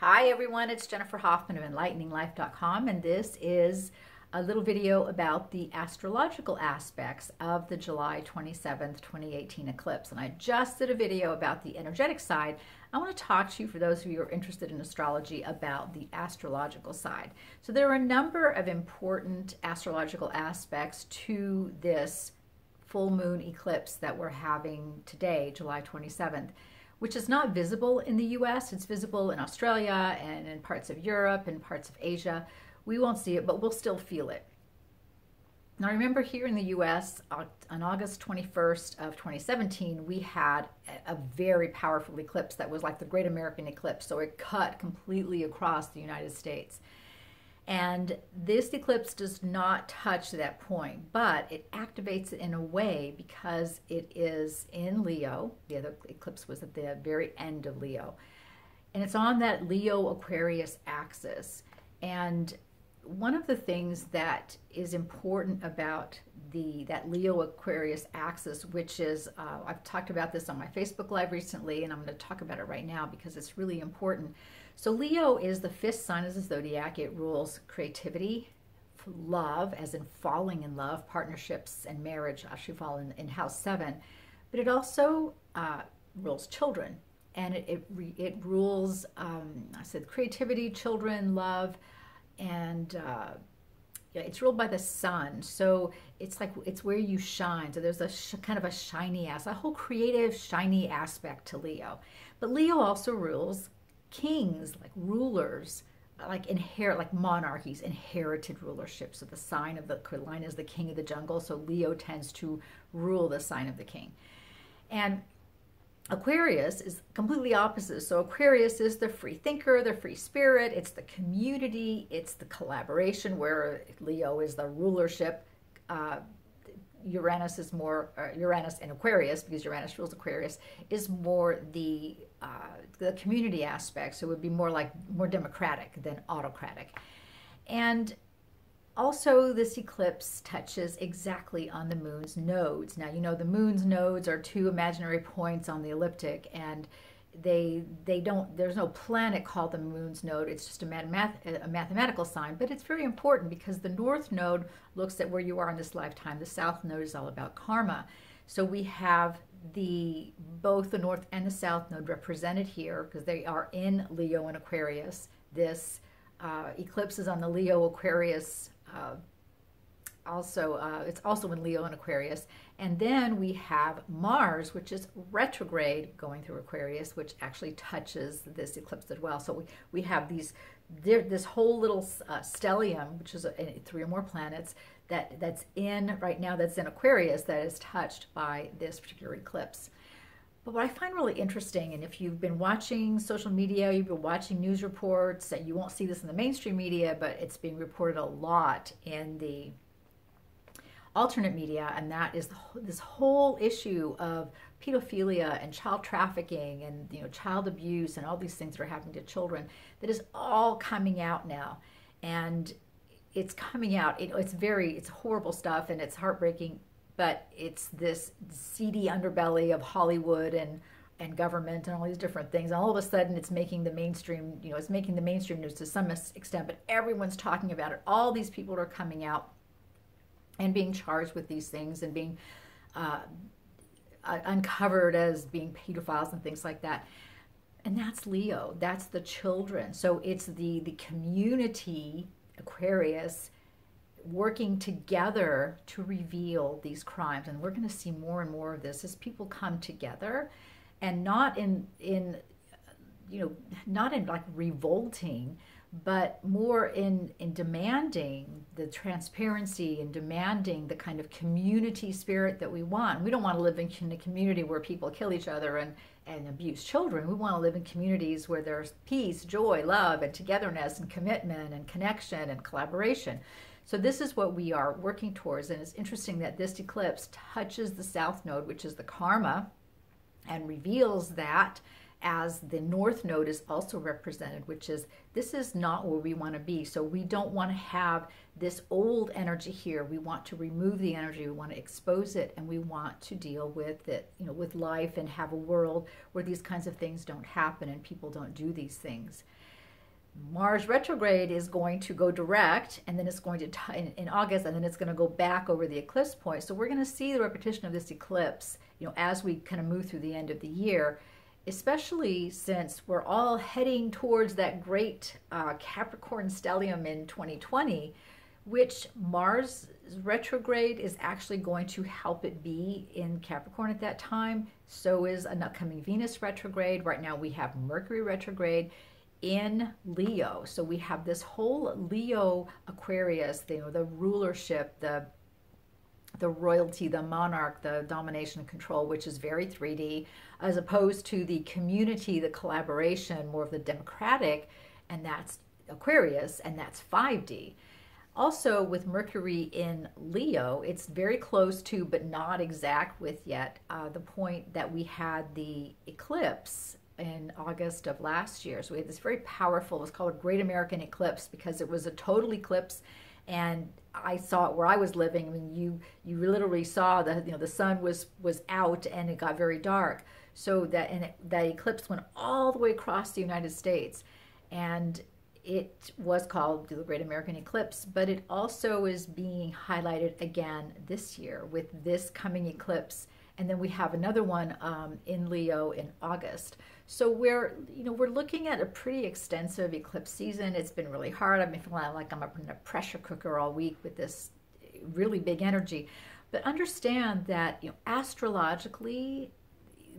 Hi everyone, it's Jennifer Hoffman of EnlighteningLife.com, and this is a little video about the astrological aspects of the July 27th, 2018 eclipse. And I just did a video about the energetic side. I want to talk to you, for those of you who are interested in astrology, about the astrological side. So there are a number of important astrological aspects to this full moon eclipse that we're having today, July 27th. Which is not visible in the US. It's visible in Australia and in parts of Europe and parts of Asia. We won't see it, but we'll still feel it. Now remember, here in the US, on August 21st of 2017, we had a very powerful eclipse that was like the Great American Eclipse. So it cut completely across the United States. And this eclipse does not touch that point, but it activates it in a way because it is in Leo. The other eclipse was at the very end of Leo. And it's on that Leo-Aquarius axis. And one of the things that is important about that Leo-Aquarius axis, which is, I've talked about this on my Facebook Live recently, and I'm going to talk about it right now because it's really important. So Leo is the fifth sign of the zodiac. It rules creativity, love, as in falling in love, partnerships and marriage actually fall in house 7. But it also rules children. And it rules, I said, creativity, children, love, and it's ruled by the sun. So it's like, it's where you shine. So there's a kind of a shiny aspect, a whole creative, shiny aspect to Leo. But Leo also rules kings, like rulers, like monarchies, inherited rulership. So the sign of the line is the king of the jungle. So Leo tends to rule the sign of the king. And Aquarius is completely opposite. So Aquarius is the free thinker, the free spirit. It's the community. It's the collaboration, where Leo is the rulership. Uranus is more, Uranus in Aquarius, because Uranus rules Aquarius, is more the community aspect. So it would be more democratic than autocratic. And also, this eclipse touches exactly on the moon's nodes. Now, you know, the moon's nodes are two imaginary points on the ecliptic, and there's no planet called the moon's node. It's just a mathematical sign, but it's very important because the north node looks at where you are in this lifetime. The south node is all about karma. So we have both the north and the south node represented here because they are in Leo and Aquarius. This eclipse is on the Leo Aquarius. It's also in Leo and Aquarius. And then we have Mars, which is retrograde going through Aquarius, which actually touches this eclipse as well. So we have this whole little stellium, which is 3 or more planets that's in right now, that's in Aquarius, that is touched by this particular eclipse. But what I find really interesting, and if you've been watching social media, you've been watching news reports, you won't see this in the mainstream media, but it's being reported a lot in the alternate media, and that is this whole issue of pedophilia and child trafficking and child abuse and all these things that are happening to children. That is all coming out now, and it's coming out. It's horrible stuff, and it's heartbreaking. But it's this seedy underbelly of Hollywood and government and all these different things. And all of a sudden, it's making the mainstream. It's making the mainstream news to some extent. But everyone's talking about it. All these people are coming out and being charged with these things and being uncovered as being pedophiles and things like that. And that's Leo. That's the children. So it's the community, Aquarius, working together to reveal these crimes. And we're going to see more and more of this as people come together, and not in like revolting, but more in demanding the transparency and demanding the kind of community spirit that we want. We don't want to live in a community where people kill each other and abuse children. We want to live in communities where there's peace, joy, love, and togetherness, and commitment, and connection, and collaboration. So this is what we are working towards. And it's interesting that this eclipse touches the south node, which is the karma, and reveals that, as the north node is also represented, which is, this is not where we want to be. So we don't want to have this old energy here. We want to remove the energy. We want to expose it, and we want to deal with it, with life, and have a world where these kinds of things don't happen and people don't do these things. Mars retrograde is going to go direct, and then it's going to in August, and then it's going to go back over the eclipse point. So we're going to see the repetition of this eclipse, as we kind of move through the end of the year, especially since we're all heading towards that great Capricorn stellium in 2020, which Mars retrograde is actually going to help it be in Capricorn at that time. So is an upcoming Venus retrograde. Right now we have Mercury retrograde in Leo. So we have this whole Leo Aquarius, the rulership, the royalty, the monarch, the domination and control, which is very 3D, as opposed to the community, the collaboration, more of the democratic, and that's Aquarius, and that's 5D. Also, with Mercury in Leo, it's very close to, but not exact with yet, the point that we had the eclipse in August of last year. So we had this very powerful, it was called a Great American Eclipse because it was a total eclipse, and I saw it where I was living. I mean, you literally saw the sun was out and it got very dark. So that eclipse went all the way across the United States, and it was called the Great American Eclipse, but it also is being highlighted again this year with this coming eclipse. And then we have another one in Leo in August. So we're looking at a pretty extensive eclipse season. It's been really hard. I've been feeling like I'm in a pressure cooker all week with this really big energy. But understand that astrologically,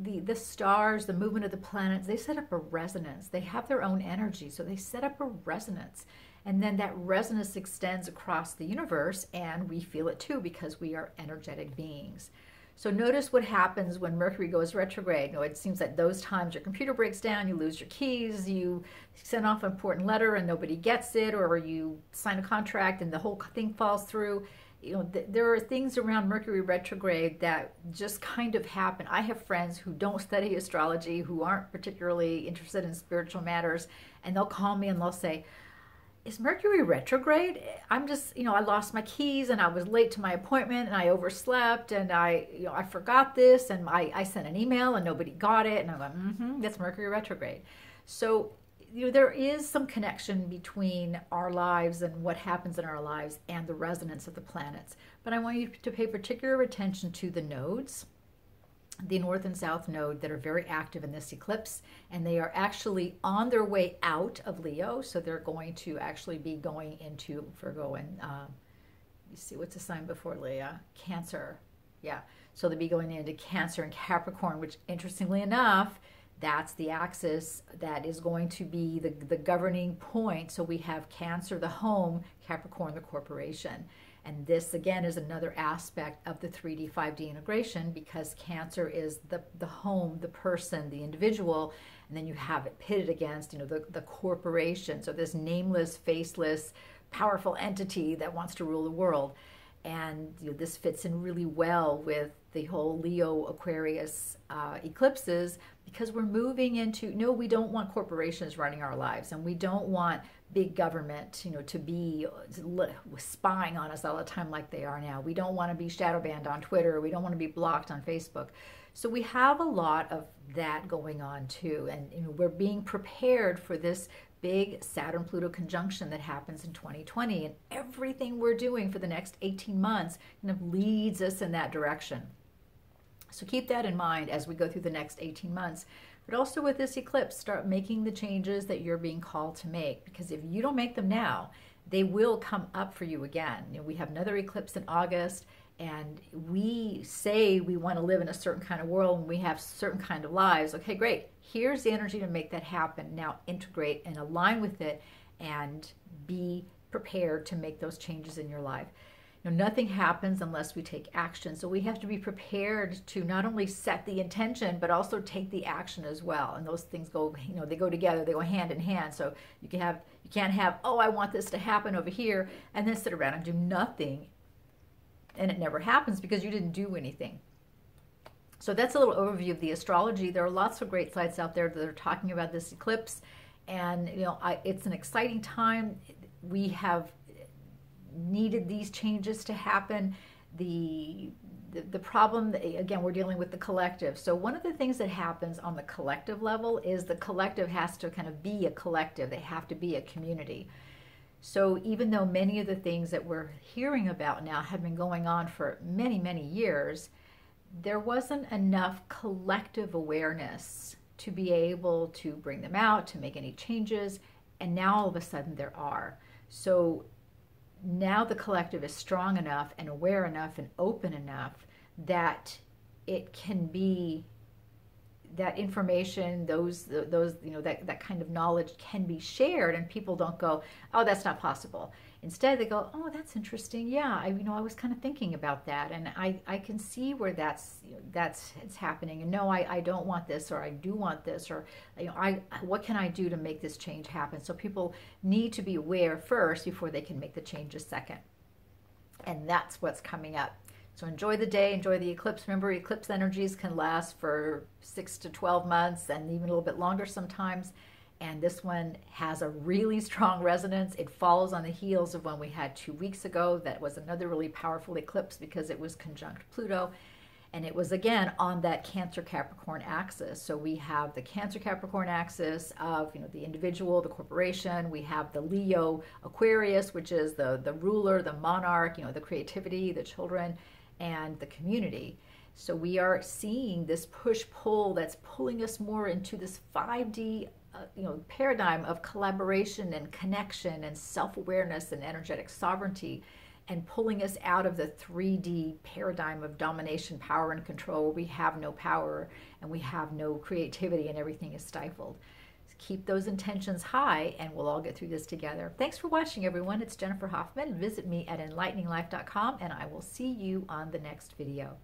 the stars, the movement of the planets, they set up a resonance. They have their own energy, so they set up a resonance. And then that resonance extends across the universe, and we feel it too because we are energetic beings. So notice what happens when Mercury goes retrograde. It seems like those times your computer breaks down, you lose your keys, you send off an important letter and nobody gets it, or you sign a contract and the whole thing falls through. There are things around Mercury retrograde that just kind of happen. I have friends who don't study astrology, who aren't particularly interested in spiritual matters, and they'll call me and they'll say, is Mercury retrograde? I'm just, I lost my keys and I was late to my appointment and I overslept and I forgot this and I sent an email and nobody got it. And I'm like, that's Mercury retrograde. So, there is some connection between our lives and what happens in our lives and the resonance of the planets. But I want you to pay particular attention to the nodes, the North and South node that are very active in this eclipse, and they are actually on their way out of Leo. So they're going to actually be going into Virgo and you see what's the sign before Leo? Cancer. Yeah. So they'll be going into Cancer and Capricorn, which interestingly enough, that's the axis that is going to be the governing point. So we have Cancer, the home, Capricorn, the corporation. And this, again, is another aspect of the 3D, 5D integration because Cancer is the home, the person, the individual, and then you have it pitted against, the corporation. So this nameless, faceless, powerful entity that wants to rule the world. And this fits in really well with the whole Leo Aquarius eclipses because we're moving into, no, we don't want corporations running our lives, and we don't want big government, to be spying on us all the time like they are now. We don't want to be shadow banned on Twitter. We don't want to be blocked on Facebook. So we have a lot of that going on too, and we're being prepared for this big Saturn-Pluto conjunction that happens in 2020, and everything we're doing for the next 18 months kind of leads us in that direction. So keep that in mind as we go through the next 18 months. But also with this eclipse, start making the changes that you're being called to make, because if you don't make them now, they will come up for you again. We have another eclipse in August, and we say we want to live in a certain kind of world and we have certain kind of lives. Okay, great. Here's the energy to make that happen. Now integrate and align with it and be prepared to make those changes in your life. Nothing happens unless we take action. So we have to be prepared to not only set the intention, but also take the action as well. And those things go, they go together, they go hand in hand. So you can't have, oh, I want this to happen over here, and then sit around and do nothing. And it never happens because you didn't do anything. So that's a little overview of the astrology. There are lots of great sites out there that are talking about this eclipse. And, it's an exciting time. We have needed these changes to happen. The the problem, again, we're dealing with the collective. So one of the things that happens on the collective level is the collective has to kind of be a collective. They have to be a community. So even though many of the things that we're hearing about now have been going on for many, many years, there wasn't enough collective awareness to be able to bring them out, to make any changes, and now all of a sudden there are. So now the collective is strong enough and aware enough and open enough that it can be, that information, those that kind of knowledge can be shared, and people don't go, oh, that's not possible. Instead they go, oh, that's interesting. Yeah, I was kind of thinking about that, and I can see where it's happening, and no, I don't want this, or I do want this, or what can I do to make this change happen? So people need to be aware first before they can make the changes second. And that's what's coming up. So enjoy the day, enjoy the eclipse. Remember, eclipse energies can last for 6 to 12 months and even a little bit longer sometimes. And this one has a really strong resonance. It follows on the heels of one we had 2 weeks ago. That was another really powerful eclipse because it was conjunct Pluto. And it was, again, on that Cancer-Capricorn axis. So we have the Cancer-Capricorn axis of, the individual, the corporation. We have the Leo-Aquarius, which is the ruler, the monarch, the creativity, the children, and the community. So we are seeing this push-pull that's pulling us more into this 5D paradigm of collaboration and connection and self-awareness and energetic sovereignty, and pulling us out of the 3D paradigm of domination, power, and control, where we have no power and we have no creativity and everything is stifled. So keep those intentions high and we'll all get through this together. Thanks for watching, everyone. It's Jennifer Hoffman. Visit me at enlighteninglife.com and I will see you on the next video.